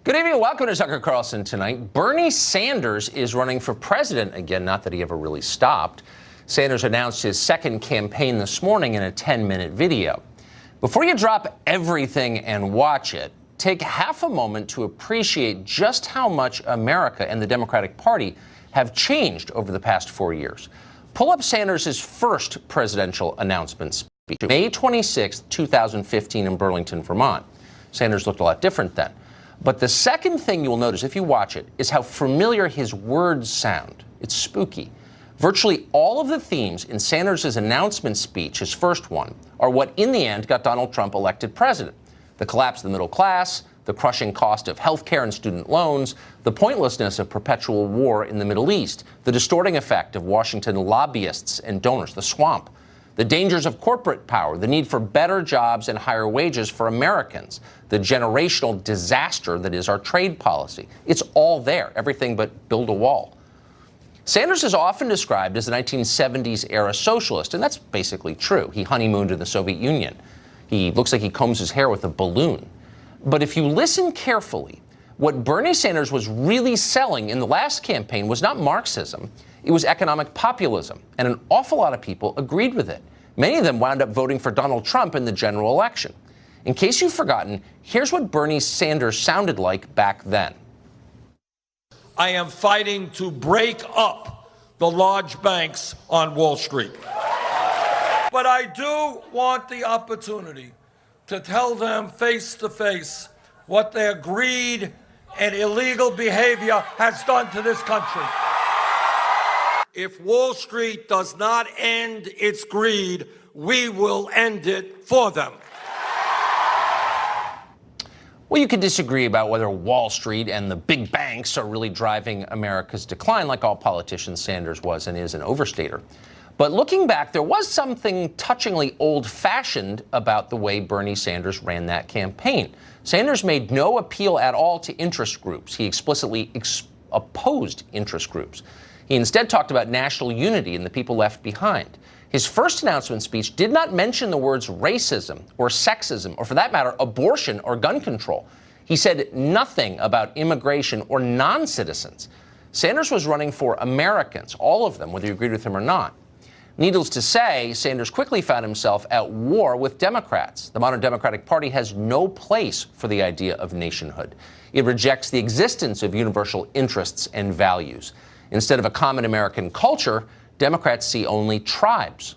Good evening. Welcome to Tucker Carlson tonight. Bernie Sanders is running for president again, not that he ever really stopped. Sanders announced his second campaign this morning in a 10-minute video. Before you drop everything and watch it, take half a moment to appreciate just how much America and the Democratic Party have changed over the past 4 years. Pull up Sanders' first presidential announcement speech, May 26, 2015 in Burlington, Vermont. Sanders looked a lot different then. But the second thing you will notice if you watch it is how familiar his words sound. It's spooky. Virtually all of the themes in Sanders' announcement speech, his first one, are what in the end got Donald Trump elected president. The collapse of the middle class, the crushing cost of health care and student loans, the pointlessness of perpetual war in the Middle East, the distorting effect of Washington lobbyists and donors, the swamp, the dangers of corporate power, the need for better jobs and higher wages for Americans, the generational disaster that is our trade policy. It's all there, everything but build a wall. Sanders is often described as a 1970s-era socialist, and that's basically true. He honeymooned in the Soviet Union. He looks like he combs his hair with a balloon. But if you listen carefully, what Bernie Sanders was really selling in the last campaign was not Marxism. It was economic populism, and an awful lot of people agreed with it. Many of them wound up voting for Donald Trump in the general election. In case you've forgotten, here's what Bernie Sanders sounded like back then. I am fighting to break up the large banks on Wall Street. But I do want the opportunity to tell them face to face what their greed and illegal behavior has done to this country. If Wall Street does not end its greed, we will end it for them. Well, you could disagree about whether Wall Street and the big banks are really driving America's decline. Like all politicians, Sanders was and is an overstater. But looking back, there was something touchingly old-fashioned about the way Bernie Sanders ran that campaign. Sanders made no appeal at all to interest groups. He explicitly opposed interest groups. He instead talked about national unity and the people left behind. His first announcement speech did not mention the words racism or sexism, or for that matter, abortion or gun control. He said nothing about immigration or non-citizens. Sanders was running for Americans, all of them, whether you agreed with him or not. Needless to say, Sanders quickly found himself at war with Democrats. The modern Democratic Party has no place for the idea of nationhood. It rejects the existence of universal interests and values. Instead of a common American culture, Democrats see only tribes.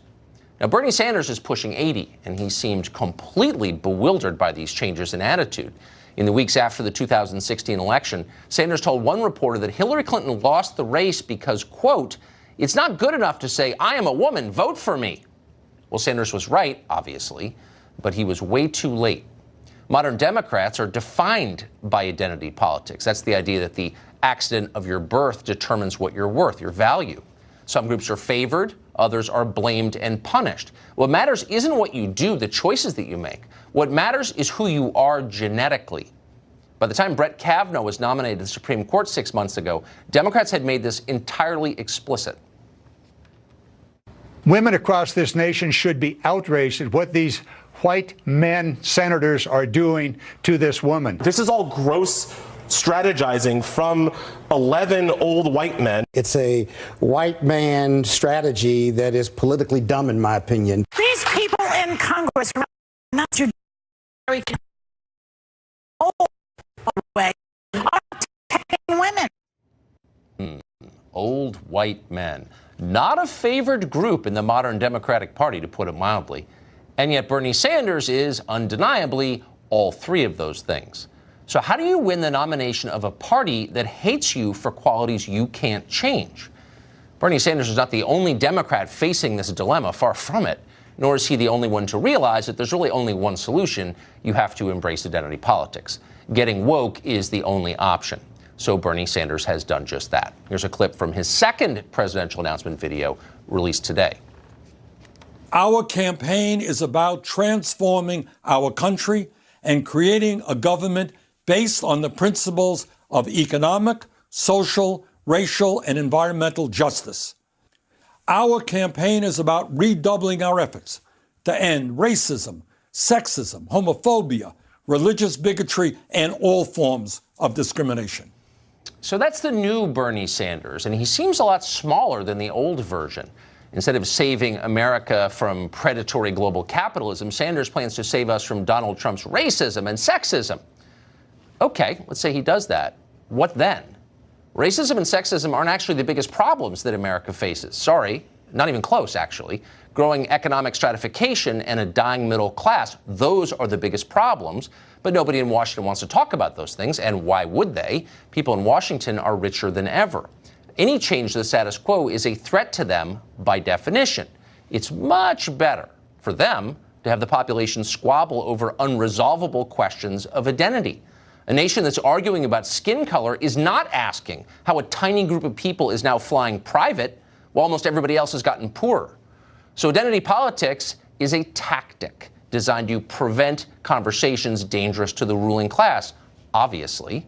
Now, Bernie Sanders is pushing 80, and he seemed completely bewildered by these changes in attitude. In the weeks after the 2016 election, Sanders told one reporter that Hillary Clinton lost the race because, quote, "It's not good enough to say, I am a woman, vote for me." Well, Sanders was right, obviously, but he was way too late. Modern Democrats are defined by identity politics. That's the idea that the accident of your birth determines what you're worth, your value. Some groups are favored, others are blamed and punished. What matters isn't what you do, the choices that you make. What matters is who you are genetically. By the time Brett Kavanaugh was nominated to the Supreme Court 6 months ago, Democrats had made this entirely explicit. Women across this nation should be outraged at what these white men senators are doing to this woman. This is all gross strategizing from 11 old white men. It's a white man strategy that is politically dumb, in my opinion. These people in Congress are not judiciary way are protecting women. Old white men. Not a favored group in the modern Democratic Party, to put it mildly. And yet Bernie Sanders is undeniably all three of those things. So how do you win the nomination of a party that hates you for qualities you can't change? Bernie Sanders is not the only Democrat facing this dilemma, far from it, nor is he the only one to realize that there's really only one solution. You have to embrace identity politics. Getting woke is the only option. So Bernie Sanders has done just that. Here's a clip from his second presidential announcement video released today. Our campaign is about transforming our country and creating a government based on the principles of economic, social, racial, and environmental justice. Our campaign is about redoubling our efforts to end racism, sexism, homophobia, religious bigotry, and all forms of discrimination. So that's the new Bernie Sanders, and he seems a lot smaller than the old version. Instead of saving America from predatory global capitalism, Sanders plans to save us from Donald Trump's racism and sexism. Okay, let's say he does that. What then? Racism and sexism aren't actually the biggest problems that America faces. Sorry, not even close, actually. Growing economic stratification and a dying middle class, those are the biggest problems. But nobody in Washington wants to talk about those things, and why would they? People in Washington are richer than ever. Any change to the status quo is a threat to them by definition. It's much better for them to have the population squabble over unresolvable questions of identity. A nation that's arguing about skin color is not asking how a tiny group of people is now flying private while almost everybody else has gotten poorer. So identity politics is a tactic designed to prevent conversations dangerous to the ruling class, obviously.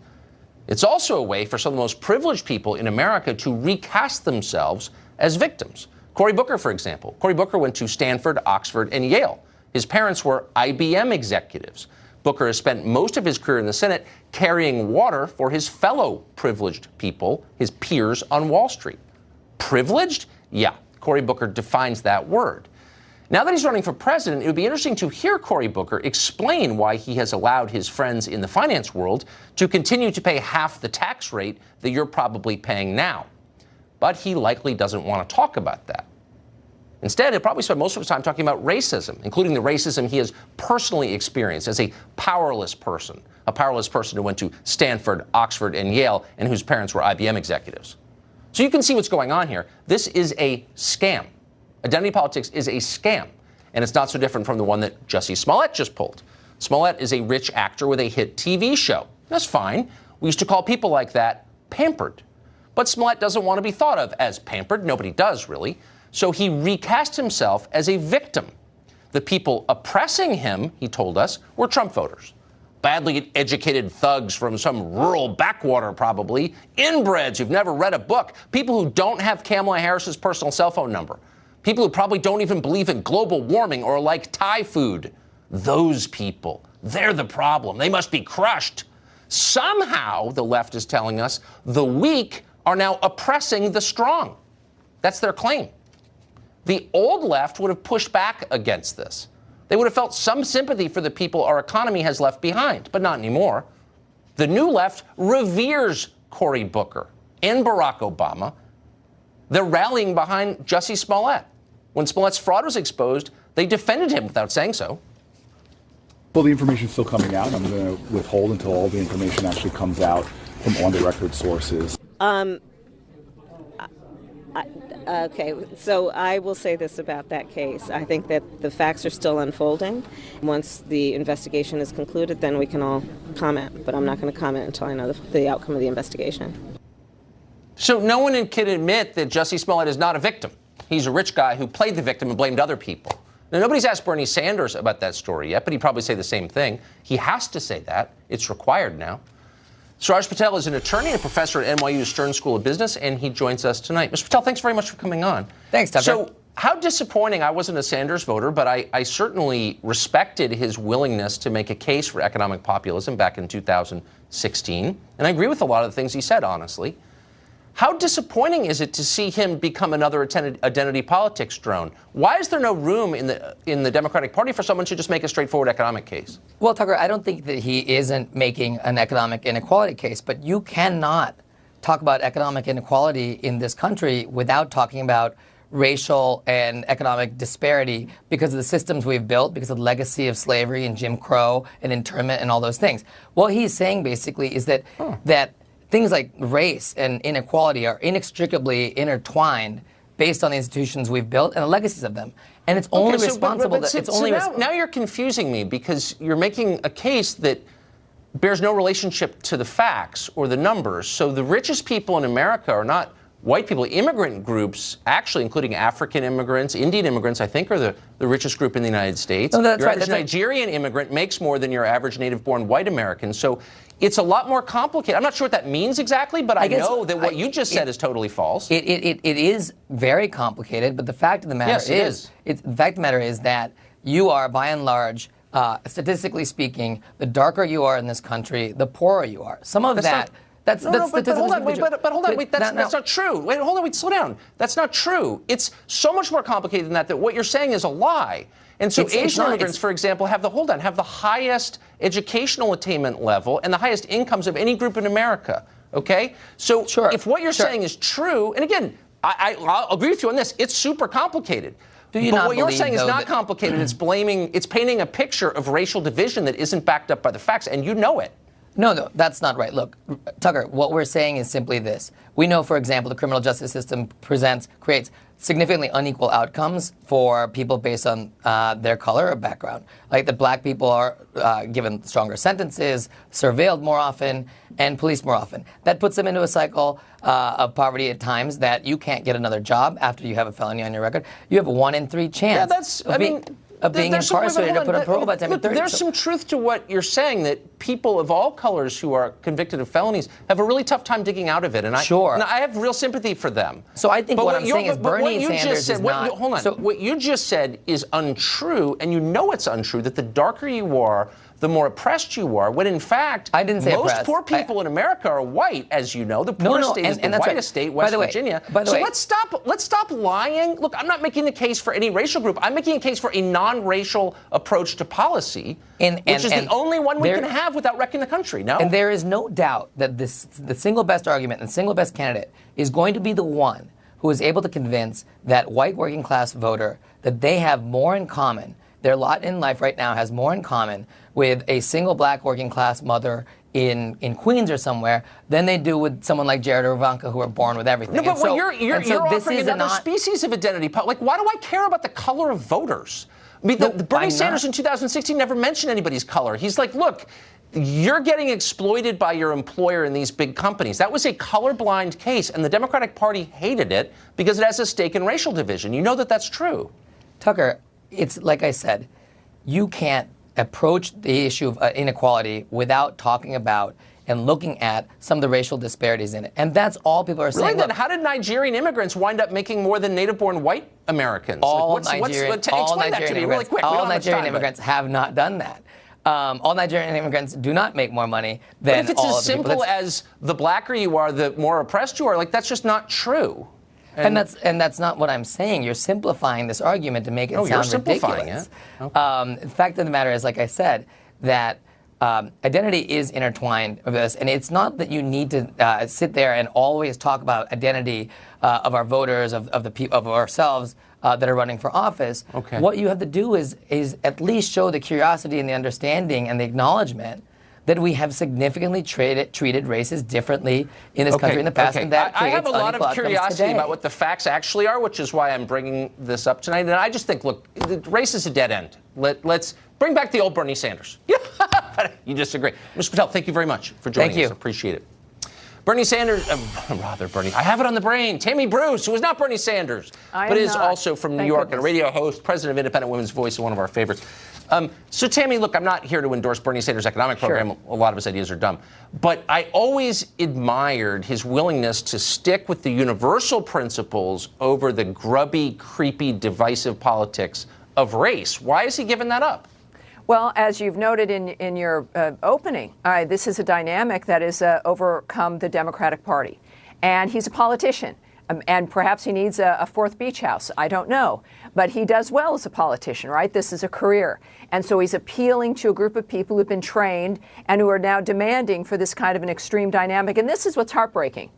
It's also a way for some of the most privileged people in America to recast themselves as victims. Cory Booker, for example. Cory Booker went to Stanford, Oxford, and Yale. His parents were IBM executives. Booker has spent most of his career in the Senate carrying water for his fellow privileged people, his peers on Wall Street. Privileged? Yeah, Cory Booker defines that word. Now that he's running for president, it would be interesting to hear Cory Booker explain why he has allowed his friends in the finance world to continue to pay half the tax rate that you're probably paying now. But he likely doesn't want to talk about that. Instead, he'll probably spend most of his time talking about racism, including the racism he has personally experienced as a powerless person who went to Stanford, Oxford, and Yale, and whose parents were IBM executives. So you can see what's going on here. This is a scam. Identity politics is a scam, and it's not so different from the one that Jussie Smollett just pulled. Smollett is a rich actor with a hit TV show. That's fine. We used to call people like that pampered. But Smollett doesn't want to be thought of as pampered. Nobody does, really. So he recast himself as a victim. The people oppressing him, he told us, were Trump voters. Badly educated thugs from some rural backwater, probably. Inbreds who've never read a book. People who don't have Kamala Harris's personal cell phone number. People who probably don't even believe in global warming or like Thai food. Those people, they're the problem. They must be crushed. Somehow, the left is telling us, the weak are now oppressing the strong. That's their claim. The old left would have pushed back against this. They would have felt some sympathy for the people our economy has left behind, but not anymore. The new left reveres Cory Booker and Barack Obama. They're rallying behind Jussie Smollett. When Smollett's fraud was exposed, they defended him without saying so. Well, the information's still coming out. I'm going to withhold until all the information actually comes out from on-the-record sources. Okay, so I will say this about that case. I think that the facts are still unfolding. Once the investigation is concluded, then we can all comment. But I'm not going to comment until I know the outcome of the investigation. So no one can admit that Jussie Smollett is not a victim. He's a rich guy who played the victim and blamed other people. Now, nobody's asked Bernie Sanders about that story yet, but he'd probably say the same thing. He has to say that. It's required now. Suraj Patel is an attorney and a professor at NYU's Stern School of Business, and he joins us tonight. Mr. Patel, thanks very much for coming on. Thanks, Tucker. So how disappointing. I wasn't a Sanders voter, but I certainly respected his willingness to make a case for economic populism back in 2016. And I agree with a lot of the things he said, honestly. How disappointing is it to see him become another identity politics drone? Why is there no room in the Democratic Party for someone to just make a straightforward economic case? Well, Tucker, I don't think that he isn't making an economic inequality case, but you cannot talk about economic inequality in this country without talking about racial and economic disparity because of the systems we've built, because of the legacy of slavery and Jim Crow and internment and all those things. What he's saying basically is that that things like race and inequality are inextricably intertwined based on the institutions we've built and the legacies of them. And it's only responsible that it's only now you're confusing me because you're making a case that bears no relationship to the facts or the numbers. So the richest people in America are not white people. Immigrant groups, actually, including African immigrants, Indian immigrants, I think, are the richest group in the United States. No, that's your right. average Nigerian immigrant makes more than your average native-born white American. So it's a lot more complicated. I'm not sure what that means exactly, but I know that what you just said is totally false. It is very complicated, but the fact of the matter is the fact of the matter is that you are, by and large, statistically speaking, the darker you are in this country, the poorer you are. Some of that's but statistically hold on, speaking. but hold on, wait, that's not true. Wait, hold on, wait, slow down. That's not true. It's so much more complicated than that. That what you're saying is a lie. And so Asian immigrants, for example, have the highest educational attainment level and the highest incomes of any group in America. Okay, so if what you're saying is true, and again, I'll agree with you on this. It's super complicated. But what you're saying is not complicated. It's painting a picture of racial division that isn't backed up by the facts, and you know it. No, that's not right. Look, Tucker, what we're saying is simply this. We know, for example, the criminal justice system creates significantly unequal outcomes for people based on their color or background. Like that black people are given stronger sentences, surveilled more often, and policed more often. That puts them into a cycle of poverty at times that you can't get another job after you have a felony on your record. You have a 1 in 3 chance of being incarcerated or put on parole by the time you're 30. There's some truth to what you're saying, that people of all colors who are convicted of felonies have a really tough time digging out of it. And I have real sympathy for them. So I think what I'm saying is Bernie Sanders is not... Hold on. What you just said is untrue, and you know it's untrue, that the darker you are, the more oppressed you are, when in fact, I didn't say most oppressed. Poor people in America are white, as you know. The poorest state is the whitest state, West Virginia. So let's stop lying. Look, I'm not making the case for any racial group. I'm making a case for a non-racial approach to policy, which is the only one we can have without wrecking the country, no? And there is no doubt that the single best argument and the single best candidate is going to be the one who is able to convince that white working class voter that they have more in common. Their lot in life right now has more in common with a single black working class mother in Queens or somewhere than they do with someone like Jared or Ivanka, who are born with everything. No, but you're offering another species of identity. Like, why do I care about the color of voters? I mean, Bernie Sanders in 2016 never mentioned anybody's color. He's like, look, you're getting exploited by your employer in these big companies. That was a colorblind case, and the Democratic Party hated it because it has a stake in racial division. You know that that's true. Tucker, it's like I said, you can't approach the issue of inequality without talking about and looking at some of the racial disparities in it. And that's all people are saying. Really? Then how did Nigerian immigrants wind up making more than native-born white Americans? All Nigerian immigrants have not done that. All Nigerian immigrants do not make more money than all of the people. But if it's as simple as the blacker you are, the more oppressed you are, like, that's just not true. And that's not what I'm saying. You're simplifying this argument to make it sound ridiculous. Okay. The fact of the matter is, like I said, that identity is intertwined with this, and it's not that you need to sit there and always talk about identity of our voters, of ourselves that are running for office. Okay. What you have to do is at least show the curiosity and the understanding and the acknowledgement that we have significantly treated races differently in this country in the past, and that I have a lot of curiosity today. about what the facts actually are, which is why I'm bringing this up tonight. And I just think, look, race is a dead end. Let's bring back the old Bernie Sanders. You disagree. Mr. Patel, thank you very much for joining us. Appreciate it. Bernie Sanders, Bernie, I have it on the brain. Tammy Bruce, who is not Bernie Sanders, but is also from New York and a radio host, president of Independent Women's Voice, and one of our favorites. So, Tammy, look, I'm not here to endorse Bernie Sanders' economic program. A lot of his ideas are dumb. But I always admired his willingness to stick with the universal principles over the grubby, creepy, divisive politics of race. Why has he given that up? Well, as you've noted in your opening, this is a dynamic that has overcome the Democratic Party. And he's a politician. And perhaps he needs a fourth beach house. I don't know. But he does well as a politician, right? This is a career. And so he's appealing to a group of people who've been trained and who are now demanding for this kind of an extreme dynamic. And this is what's heartbreaking,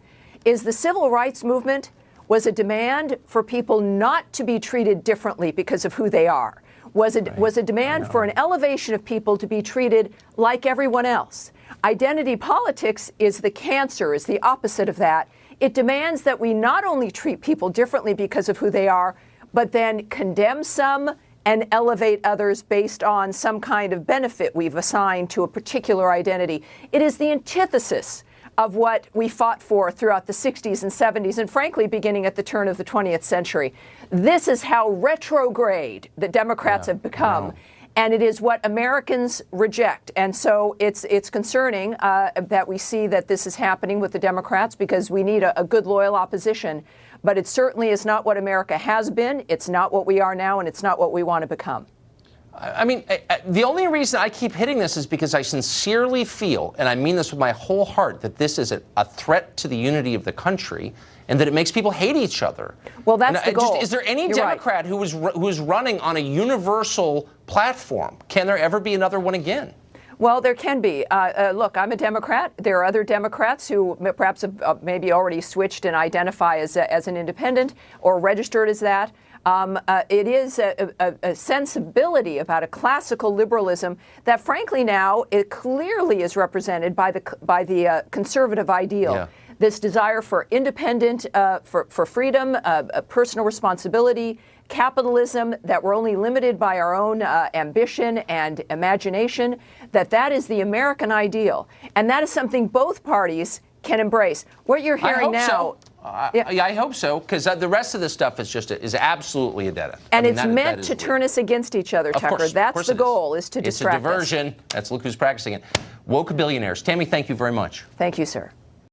is the civil rights movement was a demand for people not to be treated differently because of who they are. Was a demand for an elevation of people to be treated like everyone else. Identity politics is the cancer, is the opposite of that. It demands that we not only treat people differently because of who they are, but then condemn some and elevate others based on some kind of benefit we've assigned to a particular identity. It is the antithesis of what we fought for throughout the 60s and 70s, and frankly, beginning at the turn of the 20th century. This is how retrograde the Democrats have become. And it is what Americans reject. And so it's concerning that we see that this is happening with the Democrats, because we need a good, loyal opposition. But it certainly is not what America has been. It's not what we are now, and it's not what we want to become. I mean, the only reason I keep hitting this is because I sincerely feel, and I mean this with my whole heart, that this is a threat to the unity of the country and that it makes people hate each other. Well, that's the goal. Is there any You're Democrat right. who is running on a universal platform? Can there ever be another one again? Well, there can be. Look, I'm a Democrat. There are other Democrats who perhaps have maybe already switched and identify as an independent or registered as that. It is a sensibility about a classical liberalism that, frankly, now it clearly is represented by the conservative ideal. Yeah. This desire for independent, for freedom, personal responsibility, capitalism, that we're only limited by our own ambition and imagination, that is the American ideal. And that is something both parties can embrace. What you're hearing now... Yeah, I hope so, because the rest of this stuff is absolutely a dead end. And it's meant to turn us against each other, Tucker. That's the goal, is to distract us. It's a diversion. Look who's practicing it. Woke billionaires. Tammy, thank you very much. Thank you, sir.